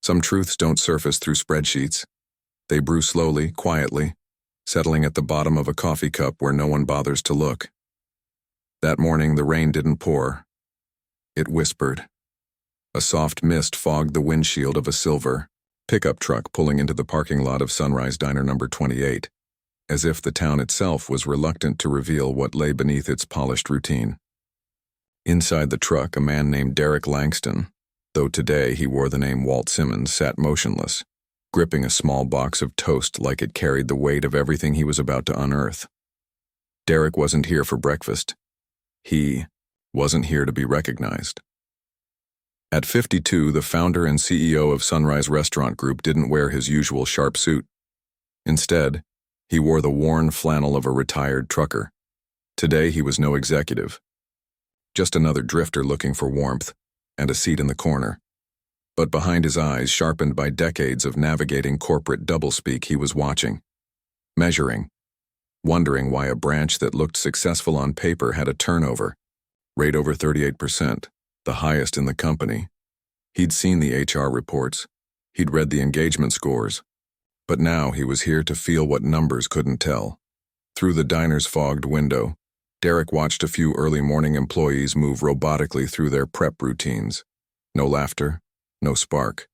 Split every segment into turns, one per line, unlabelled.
Some truths don't surface through spreadsheets. They brew slowly, quietly, settling at the bottom of a coffee cup where no one bothers to look. That morning, the rain didn't pour. It whispered. A soft mist fogged the windshield of a silver pickup truck pulling into the parking lot of Sunrise Diner number 28, as if the town itself was reluctant to reveal what lay beneath its polished routine. Inside the truck, a man named Derek Langston, though today he wore the name Walt Simmons, sat motionless, gripping a small box of toast like it carried the weight of everything he was about to unearth. Derek wasn't here for breakfast. He wasn't here to be recognized. At 52, the founder and CEO of Sunrise Restaurant Group didn't wear his usual sharp suit. Instead, he wore the worn flannel of a retired trucker. Today, he was no executive. Just another drifter looking for warmth and a seat in the corner. But behind his eyes, sharpened by decades of navigating corporate doublespeak, he was watching, measuring, wondering why a branch that looked successful on paper had a turnover rate over 38%, the highest in the company. He'd seen the HR reports. He'd read the engagement scores. But now he was here to feel what numbers couldn't tell. Through the diner's fogged window, Derek watched a few early morning employees move robotically through their prep routines. No laughter, no spark.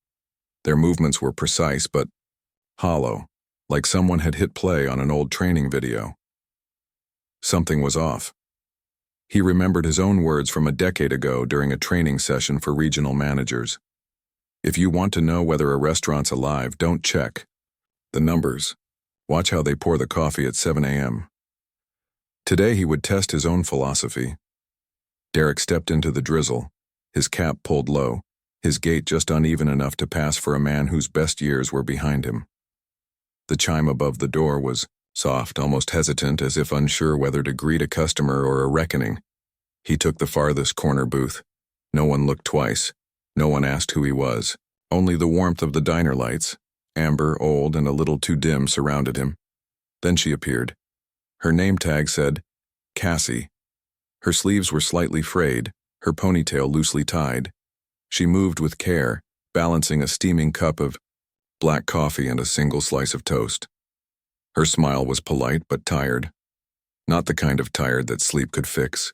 Their movements were precise but hollow, like someone had hit play on an old training video. Something was off. He remembered his own words from a decade ago during a training session for regional managers. If you want to know whether a restaurant's alive, don't check the numbers. Watch how they pour the coffee at 7 a.m. Today he would test his own philosophy. Derek stepped into the drizzle, his cap pulled low, his gait just uneven enough to pass for a man whose best years were behind him. The chime above the door was soft, almost hesitant, as if unsure whether to greet a customer or a reckoning. He took the farthest corner booth. No one looked twice. No one asked who he was. Only the warmth of the diner lights, amber, old, and a little too dim, surrounded him. Then she appeared. Her name tag said, Cassie. Her sleeves were slightly frayed, her ponytail loosely tied. She moved with care, balancing a steaming cup of black coffee and a single slice of toast. Her smile was polite but tired. Not the kind of tired that sleep could fix.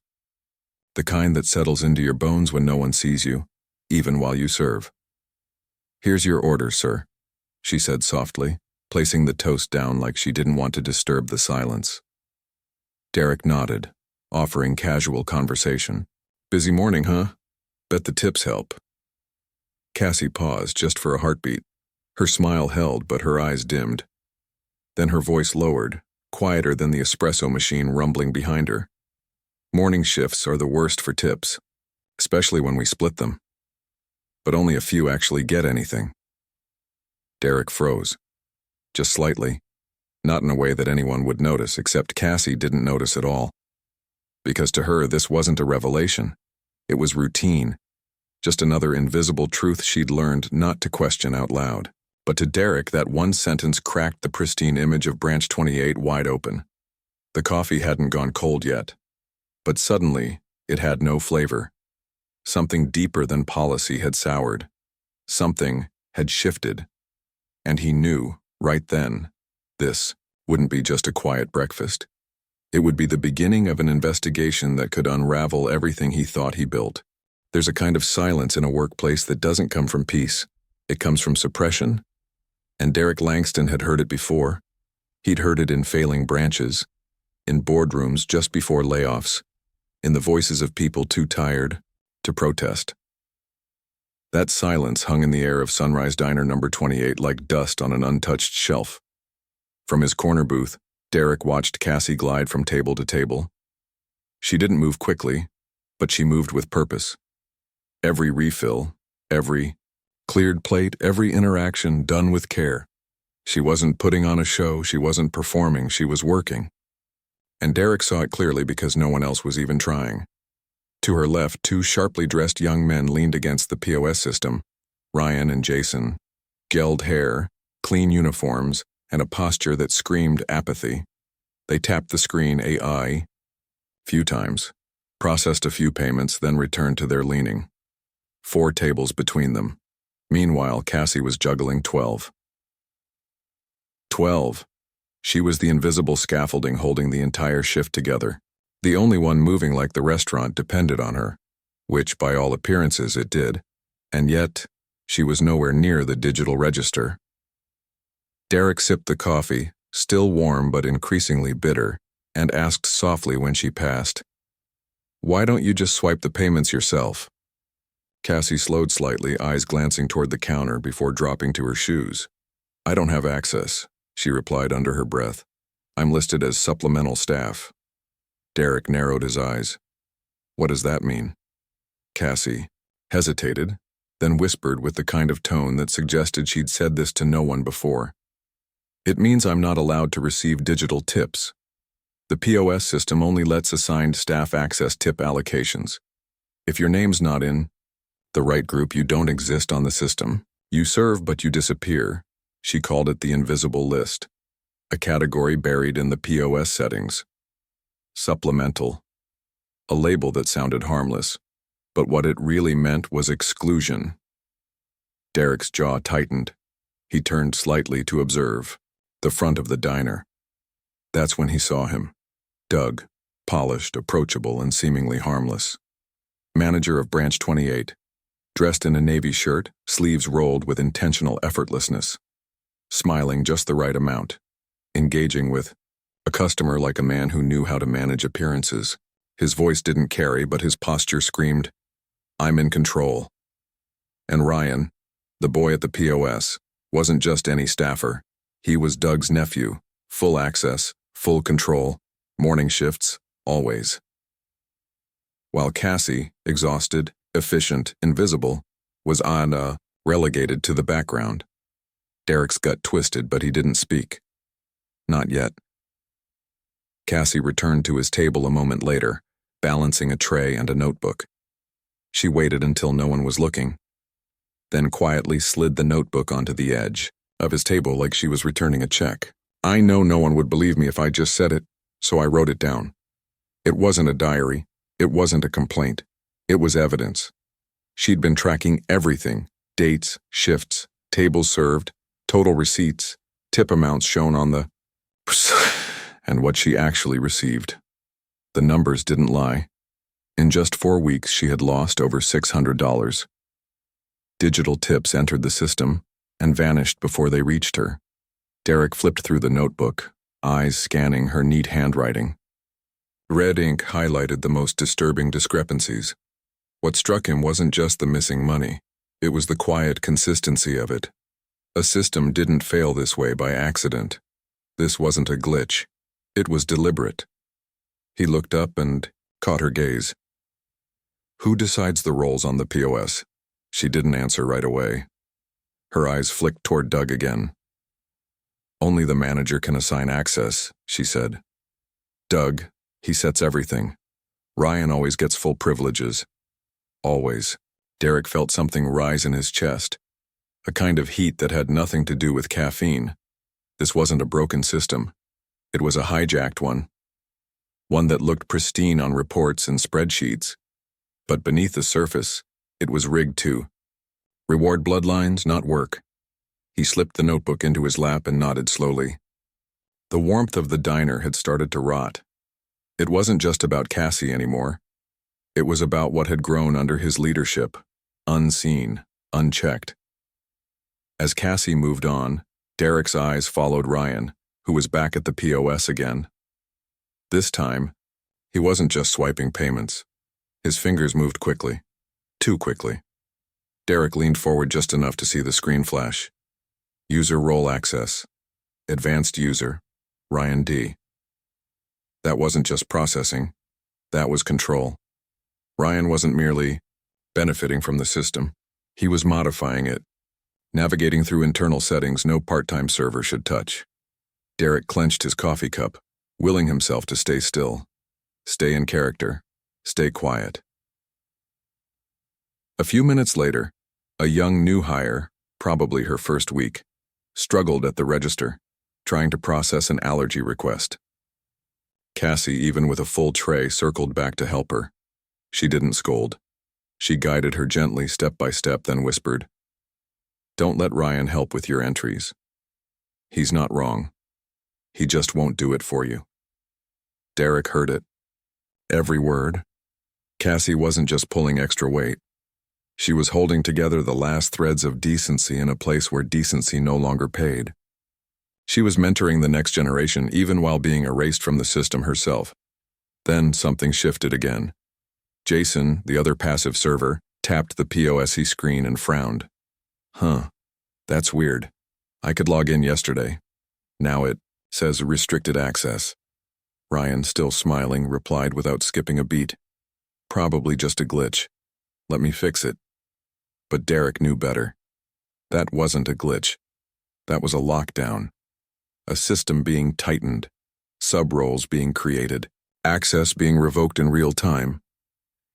The kind that settles into your bones when no one sees you, even while you serve. "Here's your order, sir," she said softly, placing the toast down like she didn't want to disturb the silence. Derek nodded, offering casual conversation. "Busy morning, huh? Bet the tips help." Cassie paused just for a heartbeat. Her smile held, but her eyes dimmed. Then her voice lowered, quieter than the espresso machine rumbling behind her. "Morning shifts are the worst for tips, especially when we split them. But only a few actually get anything." Derek froze. Just slightly. Not in a way that anyone would notice, except Cassie didn't notice at all. Because to her, this wasn't a revelation. It was routine. Just another invisible truth she'd learned not to question out loud. But to Derek, that one sentence cracked the pristine image of Branch 28 wide open. The coffee hadn't gone cold yet. But suddenly, it had no flavor. Something deeper than policy had soured. Something had shifted. And he knew, right then, this wouldn't be just a quiet breakfast. It would be the beginning of an investigation that could unravel everything he thought he built. There's a kind of silence in a workplace that doesn't come from peace. It comes from suppression. And Derek Langston had heard it before. He'd heard it in failing branches, in boardrooms just before layoffs, in the voices of people too tired to protest. That silence hung in the air of Sunrise Diner number 28 like dust on an untouched shelf. From his corner booth, Derek watched Cassie glide from table to table. She didn't move quickly, but she moved with purpose. Every refill, every cleared plate, every interaction done with care. She wasn't putting on a show, she wasn't performing, she was working. And Derek saw it clearly because no one else was even trying. To her left, two sharply dressed young men leaned against the POS system, Ryan and Jason. Gelled hair, clean uniforms, and a posture that screamed apathy. They tapped the screen AI few times, processed a few payments, then returned to their leaning. 4 tables between them. Meanwhile, Cassie was juggling 12. 12. She was the invisible scaffolding holding the entire shift together. The only one moving like the restaurant depended on her, which by all appearances it did, and yet she was nowhere near the digital register. Derek sipped the coffee, still warm but increasingly bitter, and asked softly when she passed, "Why don't you just swipe the payments yourself?" Cassie slowed slightly, eyes glancing toward the counter before dropping to her shoes. "I don't have access," she replied under her breath. "I'm listed as supplemental staff." Derek narrowed his eyes. "What does that mean?" Cassie hesitated, then whispered with the kind of tone that suggested she'd said this to no one before. "It means I'm not allowed to receive digital tips. The POS system only lets assigned staff access tip allocations. If your name's not in the right group, you don't exist on the system. You serve, but you disappear." She called it the invisible list, a category buried in the POS settings. Supplemental. A label that sounded harmless, but what it really meant was exclusion. Derek's jaw tightened. He turned slightly to observe the front of the diner. That's when he saw him. Doug, polished, approachable, and seemingly harmless. Manager of Branch 28, dressed in a navy shirt, sleeves rolled with intentional effortlessness. Smiling just the right amount. Engaging with a customer like a man who knew how to manage appearances. His voice didn't carry, but his posture screamed, "I'm in control." And Ryan, the boy at the POS, wasn't just any staffer. He was Doug's nephew, full access, full control, morning shifts, always. While Cassie, exhausted, efficient, invisible, was relegated to the background. Derek's gut twisted, but he didn't speak. Not yet. Cassie returned to his table a moment later, balancing a tray and a notebook. She waited until no one was looking, then quietly slid the notebook onto the edge of his table like she was returning a check. "I know no one would believe me if I just said it, so I wrote it down. It wasn't a diary. It wasn't a complaint. It was evidence. She'd been tracking everything: dates, shifts, tables served, total receipts, tip amounts shown on the and what she actually received. The numbers didn't lie. In just 4 weeks, she had lost over $600. Digital tips entered the system and vanished before they reached her. Derek flipped through the notebook, eyes scanning her neat handwriting. Red ink highlighted the most disturbing discrepancies. What struck him wasn't just the missing money. It was the quiet consistency of it. A system didn't fail this way by accident. This wasn't a glitch. It was deliberate. He looked up and caught her gaze. "Who decides the roles on the POS?" She didn't answer right away. Her eyes flicked toward Doug again. "Only the manager can assign access," she said. "Doug, he sets everything. Ryan always gets full privileges. Always." Derek felt something rise in his chest, a kind of heat that had nothing to do with caffeine. This wasn't a broken system. It was a hijacked one. One that looked pristine on reports and spreadsheets. But beneath the surface, it was rigged too. Reward bloodlines, not work. He slipped the notebook into his lap and nodded slowly. The warmth of the diner had started to rot. It wasn't just about Cassie anymore. It was about what had grown under his leadership, unseen, unchecked. As Cassie moved on, Derek's eyes followed Ryan, who was back at the POS again. This time, he wasn't just swiping payments. His fingers moved quickly. Too quickly. Derek leaned forward just enough to see the screen flash. User role access. Advanced user. Ryan D. That wasn't just processing. That was control. Ryan wasn't merely benefiting from the system. He was modifying it. Navigating through internal settings no part-time server should touch. Derek clenched his coffee cup, willing himself to stay still. Stay in character. Stay quiet. A few minutes later, a young new hire, probably her first week, struggled at the register, trying to process an allergy request. Cassie, even with a full tray, circled back to help her. She didn't scold. She guided her gently step by step, then whispered, Don't let Ryan help with your entries. He's not wrong. He just won't do it for you. Derek heard it. Every word. Cassie wasn't just pulling extra weight. She was holding together the last threads of decency in a place where decency no longer paid. She was mentoring the next generation even while being erased from the system herself. Then something shifted again. Jason, the other passive server, tapped the POSE screen and frowned. That's weird. I could log in yesterday. Now it says restricted access. Ryan, still smiling, replied without skipping a beat. Probably just a glitch. Let me fix it. But Derek knew better. That wasn't a glitch. That was a lockdown. A system being tightened. Sub-roles being created. Access being revoked in real time.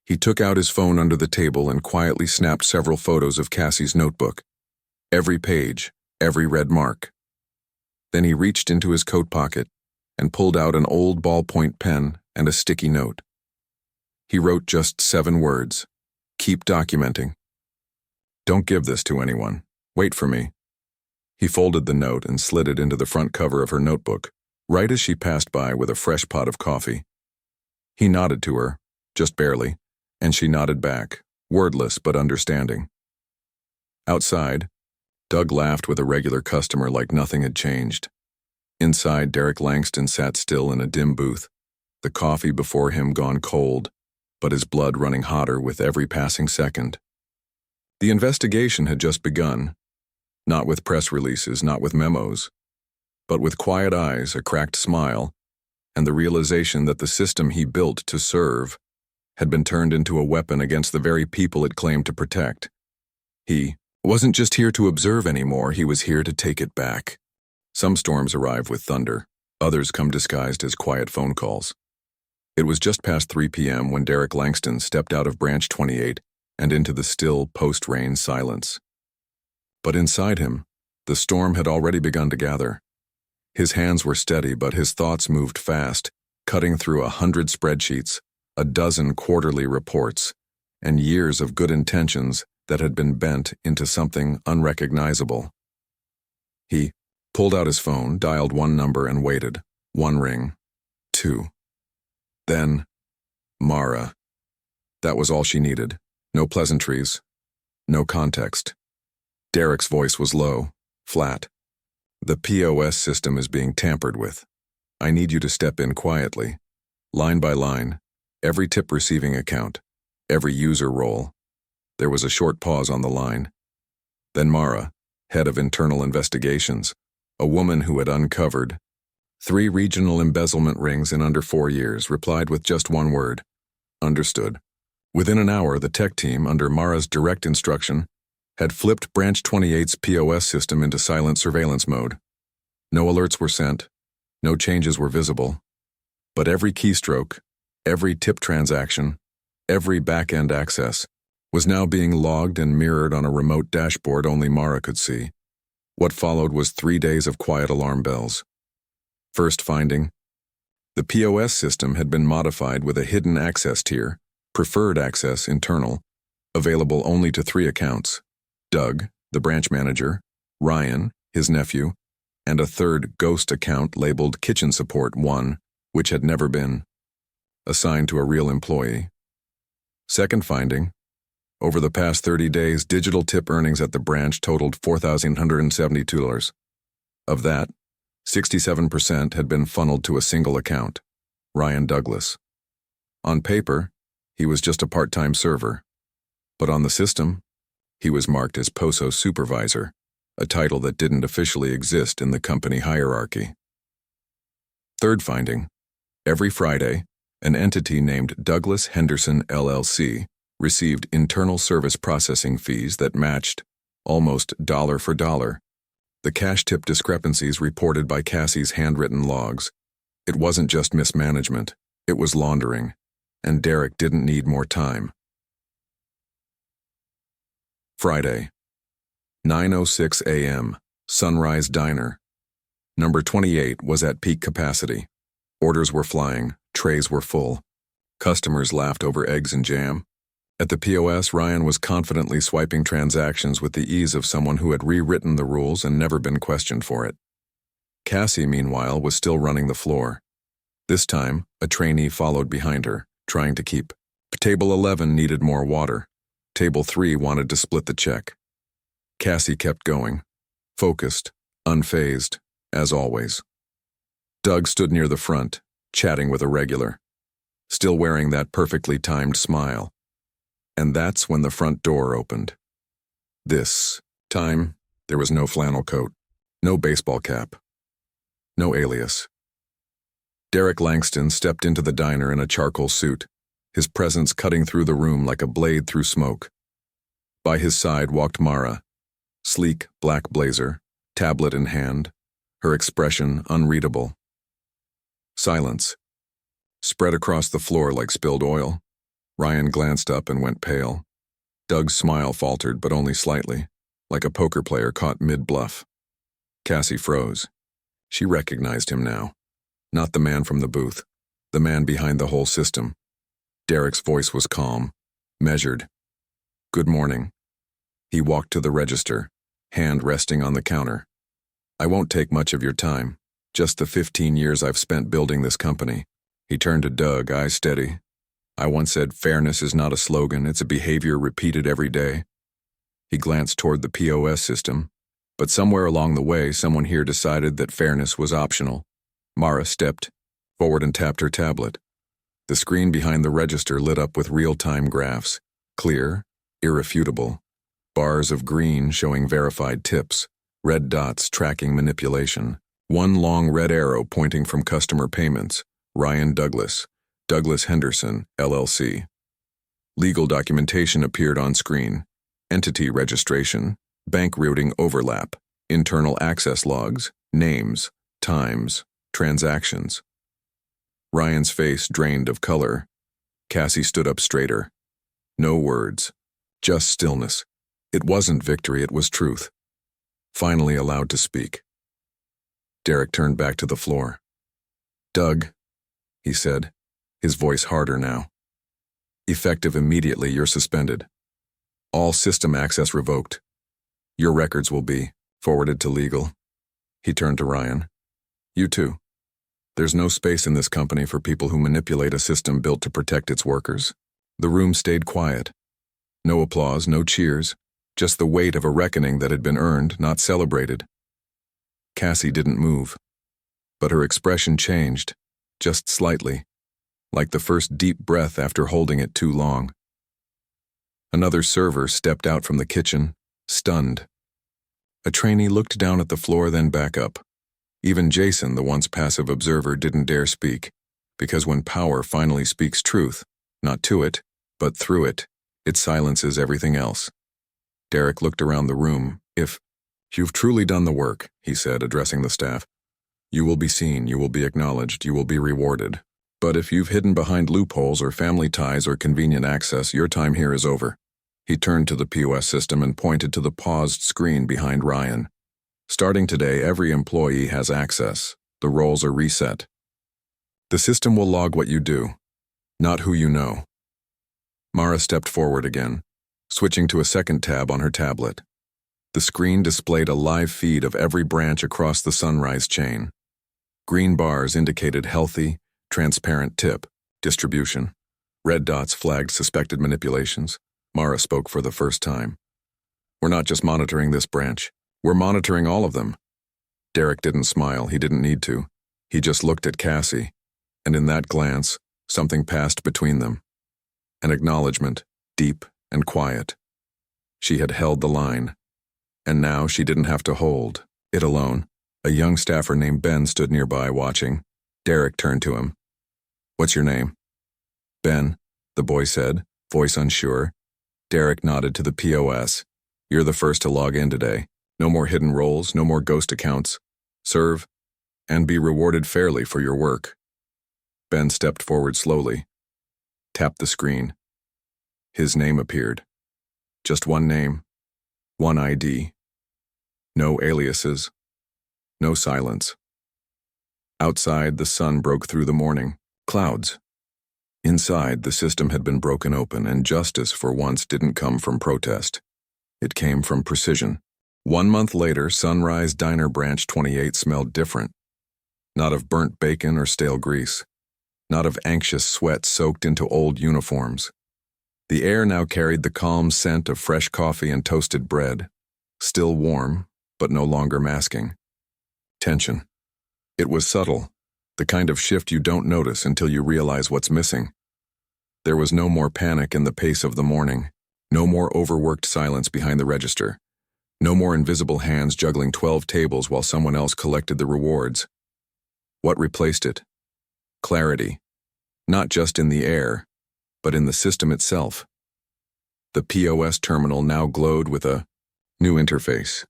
He took out his phone under the table and quietly snapped several photos of Cassie's notebook. Every page, every red mark. Then he reached into his coat pocket and pulled out an old ballpoint pen and a sticky note. He wrote just 7 words. Keep documenting. Don't give this to anyone. Wait for me. He folded the note and slid it into the front cover of her notebook, right as she passed by with a fresh pot of coffee. He nodded to her, just barely, and she nodded back, wordless but understanding. Outside, Doug laughed with a regular customer like nothing had changed. Inside, Derek Langston sat still in a dim booth, the coffee before him gone cold, but his blood running hotter with every passing second. The investigation had just begun, not with press releases, not with memos, but with quiet eyes, a cracked smile, and the realization that the system he built to serve had been turned into a weapon against the very people it claimed to protect. He wasn't just here to observe anymore, he was here to take it back. Some storms arrive with thunder, others come disguised as quiet phone calls. It was just past 3 p.m. when Derek Langston stepped out of Branch 28 and into the still post-rain silence. But inside him, the storm had already begun to gather. His hands were steady, but his thoughts moved fast, cutting through 100 spreadsheets, a dozen quarterly reports, and years of good intentions that had been bent into something unrecognizable. He pulled out his phone, dialed one number, and waited. 1 ring. 2. Then, Mara. That was all she needed. No pleasantries. No context. Derek's voice was low, flat. The POS system is being tampered with. I need you to step in quietly. Line by line. Every tip receiving account. Every user role. There was a short pause on the line. Then Mara, head of internal investigations, a woman who had uncovered 3 regional embezzlement rings in under 4 years, replied with just 1 word. Understood. Within an hour, the tech team, under Mara's direct instruction, had flipped Branch 28's POS system into silent surveillance mode. No alerts were sent, no changes were visible, but every keystroke, every tip transaction, every back-end access was now being logged and mirrored on a remote dashboard only Mara could see. What followed was 3 days of quiet alarm bells. First finding, the POS system had been modified with a hidden access tier, preferred access internal, available only to 3 accounts: Doug, the branch manager, Ryan, his nephew, and a third ghost account labeled Kitchen Support 1, which had never been assigned to a real employee. Second finding, over the past 30 days, digital tip earnings at the branch totaled $4,172. Of that, 67% had been funneled to a single account, Ryan Douglas. On paper, he was just a part-time server, but on the system, he was marked as POSO supervisor, a title that didn't officially exist in the company hierarchy. Third finding, every Friday, an entity named Douglas Henderson LLC received internal service processing fees that matched, almost dollar for dollar, the cash tip discrepancies reported by Cassie's handwritten logs. It wasn't just mismanagement, it was laundering, and Derek didn't need more time. Friday, 9:06 a.m., Sunrise Diner. Number 28 was at peak capacity. Orders were flying, trays were full. Customers laughed over eggs and jam. At the POS, Ryan was confidently swiping transactions with the ease of someone who had rewritten the rules and never been questioned for it. Cassie, meanwhile, was still running the floor. This time, a trainee followed behind her, trying to keep. Table 11 needed more water. Table 3 wanted to split the check. Cassie kept going, focused, unfazed, as always. Doug stood near the front, chatting with a regular, still wearing that perfectly timed smile. And that's when the front door opened. This time, there was no flannel coat, no baseball cap, no alias. Derek Langston stepped into the diner in a charcoal suit, his presence cutting through the room like a blade through smoke. By his side walked Mara, sleek black blazer, tablet in hand, her expression unreadable. Silence. Spread across the floor like spilled oil. Ryan glanced up and went pale. Doug's smile faltered, but only slightly, like a poker player caught mid-bluff. Cassie froze. She recognized him now. Not the man from the booth, the man behind the whole system. Derek's voice was calm, measured. "Good morning." He walked to the register, hand resting on the counter. "I won't take much of your time, just the 15 years I've spent building this company." He turned to Doug, eyes steady. "I once said fairness is not a slogan, it's a behavior repeated every day." He glanced toward the POS system, but somewhere along the way, someone here decided that fairness was optional. Mara stepped forward and tapped her tablet. The screen behind the register lit up with real-time graphs, clear, irrefutable, bars of green showing verified tips, red dots tracking manipulation, one long red arrow pointing from customer payments, Ryan Douglas, Douglas Henderson, LLC. Legal documentation appeared on screen, entity registration, bank routing overlap, internal access logs, names, times, transactions. Ryan's face drained of color. Cassie stood up straighter. No words, just stillness. It wasn't victory, it was truth. Finally allowed to speak. Derek turned back to the floor. "Doug," he said, his voice harder now. "Effective immediately, you're suspended. All system access revoked. Your records will be forwarded to legal." He turned to Ryan. "You too. There's no space in this company for people who manipulate a system built to protect its workers." The room stayed quiet. No applause, no cheers, just the weight of a reckoning that had been earned, not celebrated. Cassie didn't move, but her expression changed, just slightly, like the first deep breath after holding it too long. Another server stepped out from the kitchen, stunned. A trainee looked down at the floor, then back up. Even Jason, the once passive observer, didn't dare speak, because when power finally speaks truth, not to it, but through it, it silences everything else. Derek looked around the room. "If you've truly done the work," he said, addressing the staff, "you will be seen, you will be acknowledged, you will be rewarded. But if you've hidden behind loopholes or family ties or convenient access, your time here is over." He turned to the POS system and pointed to the paused screen behind Ryan. "Starting today, every employee has access. The roles are reset. The system will log what you do, not who you know." Mara stepped forward again, switching to a second tab on her tablet. The screen displayed a live feed of every branch across the Sunrise chain. Green bars indicated healthy, transparent tip distribution. Red dots flagged suspected manipulations. Mara spoke for the first time. "We're not just monitoring this branch. We're monitoring all of them." Derek didn't smile. He didn't need to. He just looked at Cassie, and in that glance, something passed between them. An acknowledgement, deep and quiet. She had held the line, and now she didn't have to hold it alone. A young staffer named Ben stood nearby watching. Derek turned to him. "What's your name?" "Ben," the boy said, voice unsure. Derek nodded to the POS. "You're the first to log in today. No more hidden roles, no more ghost accounts. Serve, and be rewarded fairly for your work." Ben stepped forward slowly, tapped the screen. His name appeared. Just one name, one ID. No aliases, no silence. Outside, the sun broke through the morning. Clouds. Inside, the system had been broken open, and justice for once didn't come from protest. It came from precision. 1 month later, Sunrise Diner Branch 28 smelled different. Not of burnt bacon or stale grease. Not of anxious sweat soaked into old uniforms. The air now carried the calm scent of fresh coffee and toasted bread, still warm, but no longer masking. Tension. It was subtle, the kind of shift you don't notice until you realize what's missing. There was no more panic in the pace of the morning, no more overworked silence behind the register, no more invisible hands juggling 12 tables while someone else collected the rewards. What replaced it? Clarity. Not just in the air, but in the system itself. The POS terminal now glowed with a new interface.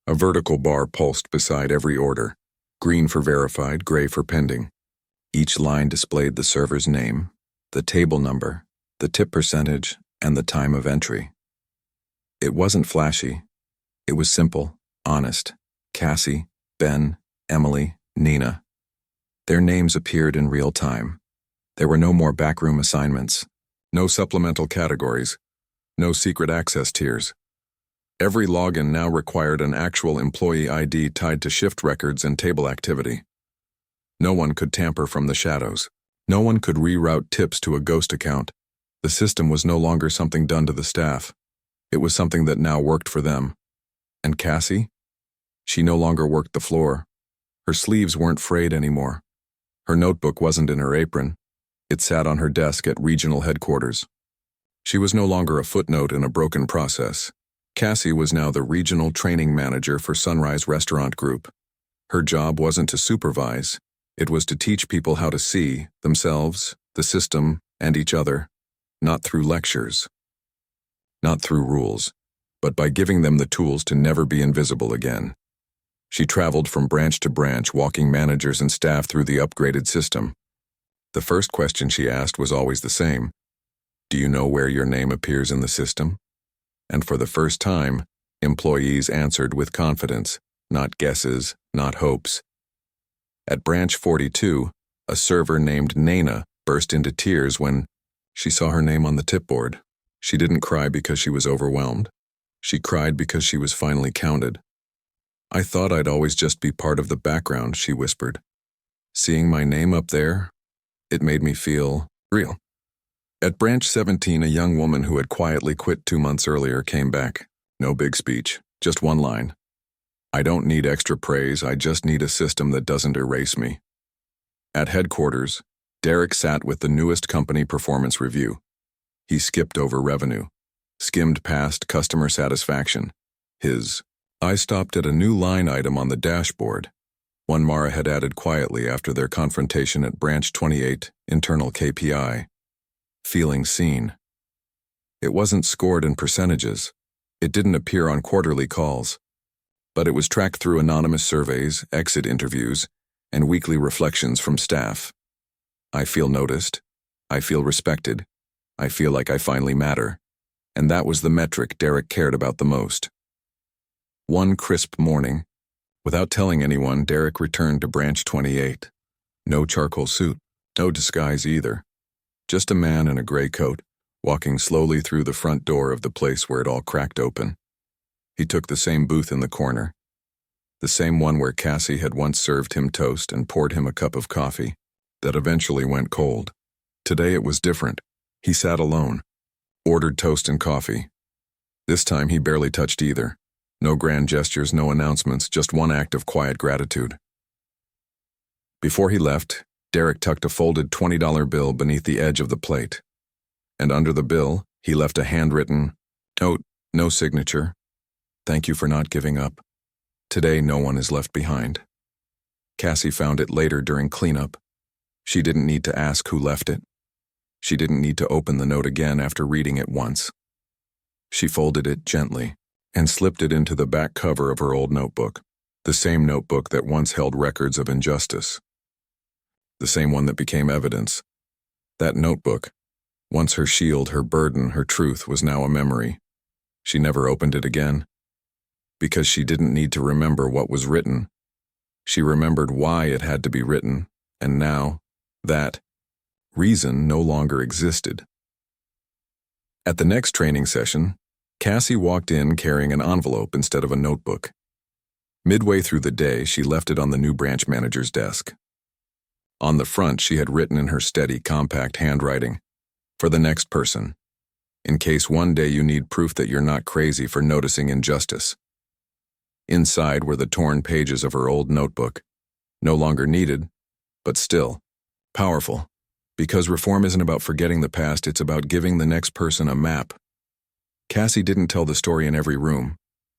A vertical bar pulsed beside every order, green for verified, gray for pending. Each line displayed the server's name, the table number, the tip percentage, and the time of entry. It wasn't flashy. It was simple, honest. Cassie, Ben, Emily, Nina. Their names appeared in real time. There were no more backroom assignments, no supplemental categories, no secret access tiers. Every login now required an actual employee ID tied to shift records and table activity. No one could tamper from the shadows. No one could reroute tips to a ghost account. The system was no longer something done to the staff. It was something that now worked for them. And Cassie? She no longer worked the floor. Her sleeves weren't frayed anymore. Her notebook wasn't in her apron. It sat on her desk at regional headquarters. She was no longer a footnote in a broken process. Cassie was now the regional training manager for Sunrise Restaurant Group. Her job wasn't to supervise. It was to teach people how to see themselves, the system, and each other, not through lectures, not through rules, but by giving them the tools to never be invisible again. She traveled from branch to branch, walking managers and staff through the upgraded system. The first question she asked was always the same. Do you know where your name appears in the system? And for the first time, employees answered with confidence, not guesses, not hopes. At branch 42, a server named Nana burst into tears when she saw her name on the tip board. She didn't cry because she was overwhelmed. She cried because she was finally counted. I thought I'd always just be part of the background, she whispered. Seeing my name up there, it made me feel real. At branch 17, a young woman who had quietly quit 2 months earlier came back. No big speech, just one line. I don't need extra praise, I just need a system that doesn't erase me. At headquarters, Derek sat with the newest company performance review. He skipped over revenue, skimmed past customer satisfaction. I stopped at a new line item on the dashboard, one Mara had added quietly after their confrontation at branch 28, internal KPI. Feeling seen. It wasn't scored in percentages. It didn't appear on quarterly calls. But it was tracked through anonymous surveys, exit interviews, and weekly reflections from staff. I feel noticed. I feel respected. I feel like I finally matter. And that was the metric Derek cared about the most. One crisp morning, without telling anyone, Derek returned to branch 28. No charcoal suit, no disguise either. Just a man in a gray coat, walking slowly through the front door of the place where it all cracked open. He took the same booth in the corner, the same one where Cassie had once served him toast and poured him a cup of coffee that eventually went cold. Today it was different. He sat alone, ordered toast and coffee. This time he barely touched either. No grand gestures, no announcements, just one act of quiet gratitude. Before he left, Derek tucked a folded $20 bill beneath the edge of the plate. And under the bill, he left a handwritten note, no signature. Thank you for not giving up. Today no one is left behind. Cassie found it later during cleanup. She didn't need to ask who left it. She didn't need to open the note again after reading it once. She folded it gently and slipped it into the back cover of her old notebook, the same notebook that once held records of injustice. The same one that became evidence. That notebook, once her shield, her burden, her truth, was now a memory. She never opened it again. Because she didn't need to remember what was written. She remembered why it had to be written, and now, that Reason no longer existed. At the next training session, Cassie walked in carrying an envelope instead of a notebook. Midway through the day, she left it on the new branch manager's desk. On the front, she had written in her steady, compact handwriting, "For the next person, in case one day you need proof that you're not crazy for noticing injustice." Inside were the torn pages of her old notebook, no longer needed, but still powerful, because reform isn't about forgetting the past, it's about giving the next person a map. Cassie didn't tell the story in every room.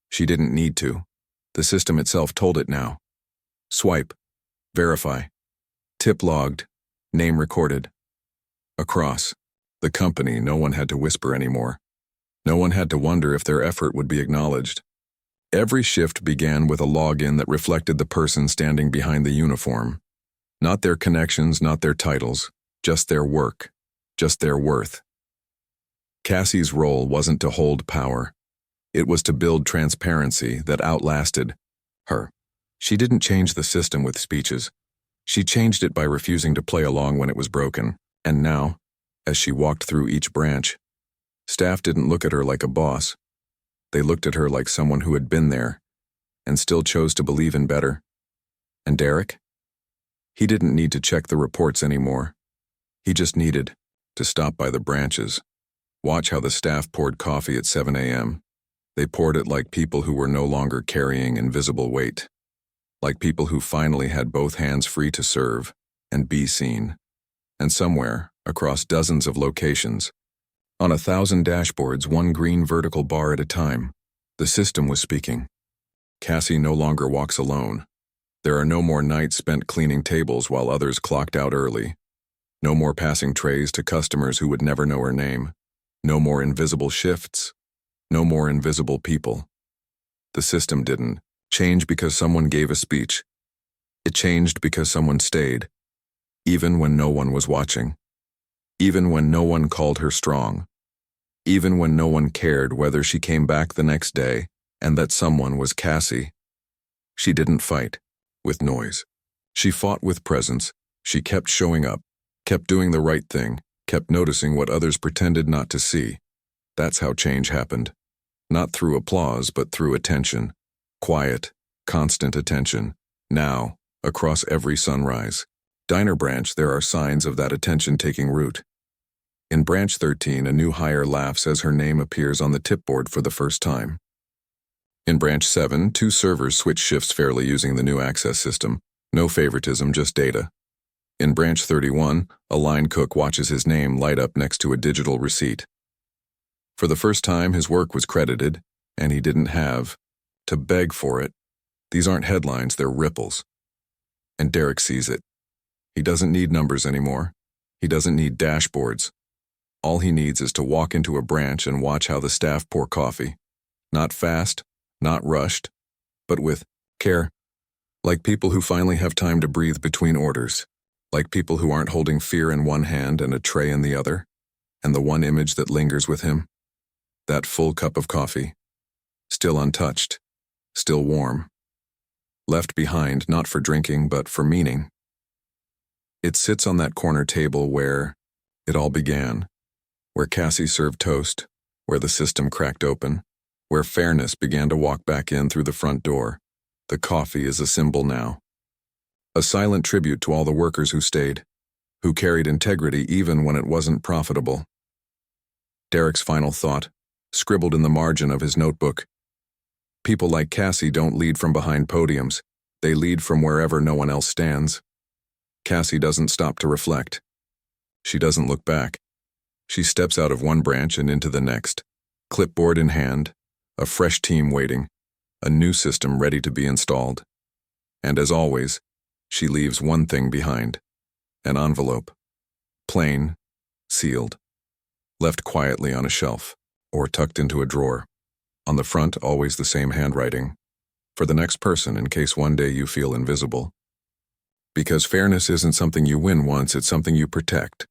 She didn't need to. The system itself told it now. Swipe, verify, tip logged, name recorded. Across the company, no one had to whisper anymore. No one had to wonder if their effort would be acknowledged. Every shift began with a login that reflected the person standing behind the uniform. Not their connections, not their titles, just their work, just their worth. Cassie's role wasn't to hold power. It was to build transparency that outlasted her. She didn't change the system with speeches. She changed it by refusing to play along when it was broken. And now, as she walked through each branch, staff didn't look at her like a boss. They looked at her like someone who had been there and still chose to believe in better. And Derek? He didn't need to check the reports anymore. He just needed to stop by the branches, watch how the staff poured coffee at 7 a.m. They poured it like people who were no longer carrying invisible weight, like people who finally had both hands free to serve and be seen. And somewhere, across dozens of locations, on 1,000 dashboards, one green vertical bar at a time, the system was speaking. Cassie no longer walks alone. There are no more nights spent cleaning tables while others clocked out early. No more passing trays to customers who would never know her name. No more invisible shifts. No more invisible people. The system didn't change because someone gave a speech. It changed because someone stayed, even when no one was watching. Even when no one called her strong. Even when no one cared whether she came back the next day and that someone was Cassie. She didn't fight with noise. She fought with presence. She kept showing up, kept doing the right thing, kept noticing what others pretended not to see. That's how change happened. Not through applause, but through attention. Quiet, constant attention. Now, across every sunrise. Diner branch, there are signs of that attention taking root. In branch 13, a new hire laughs as her name appears on the tipboard for the first time. In branch 7, 2 servers switch shifts fairly using the new access system. No favoritism, just data. In branch 31, a line cook watches his name light up next to a digital receipt. For the first time, his work was credited, and he didn't have to beg for it. These aren't headlines, they're ripples. And Derek sees it. He doesn't need numbers anymore. He doesn't need dashboards. All he needs is to walk into a branch and watch how the staff pour coffee. Not fast, not rushed, but with care. Like people who finally have time to breathe between orders. Like people who aren't holding fear in one hand and a tray in the other. And the one image that lingers with him. That full cup of coffee. Still untouched. Still warm. Left behind not for drinking but for meaning. It sits on that corner table where it all began. Where Cassie served toast. Where the system cracked open. Where fairness began to walk back in through the front door. The coffee is a symbol now. A silent tribute to all the workers who stayed. Who carried integrity even when it wasn't profitable. Derek's final thought, scribbled in the margin of his notebook. People like Cassie don't lead from behind podiums. They lead from wherever no one else stands. Cassie doesn't stop to reflect. She doesn't look back. She steps out of one branch and into the next, clipboard in hand, a fresh team waiting, a new system ready to be installed. And as always, she leaves one thing behind, an envelope, plain, sealed, left quietly on a shelf, or tucked into a drawer. On the front, always the same handwriting, for the next person in case one day you feel invisible. Because fairness isn't something you win once, it's something you protect.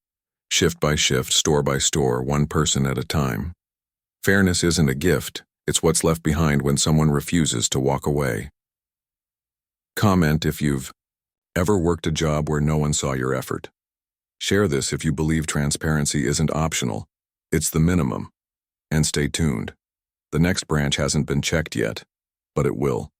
Shift by shift, store by store, one person at a time. Fairness isn't a gift, it's what's left behind when someone refuses to walk away. Comment if you've ever worked a job where no one saw your effort. Share this if you believe transparency isn't optional. It's the minimum. And stay tuned. The next branch hasn't been checked yet, but it will.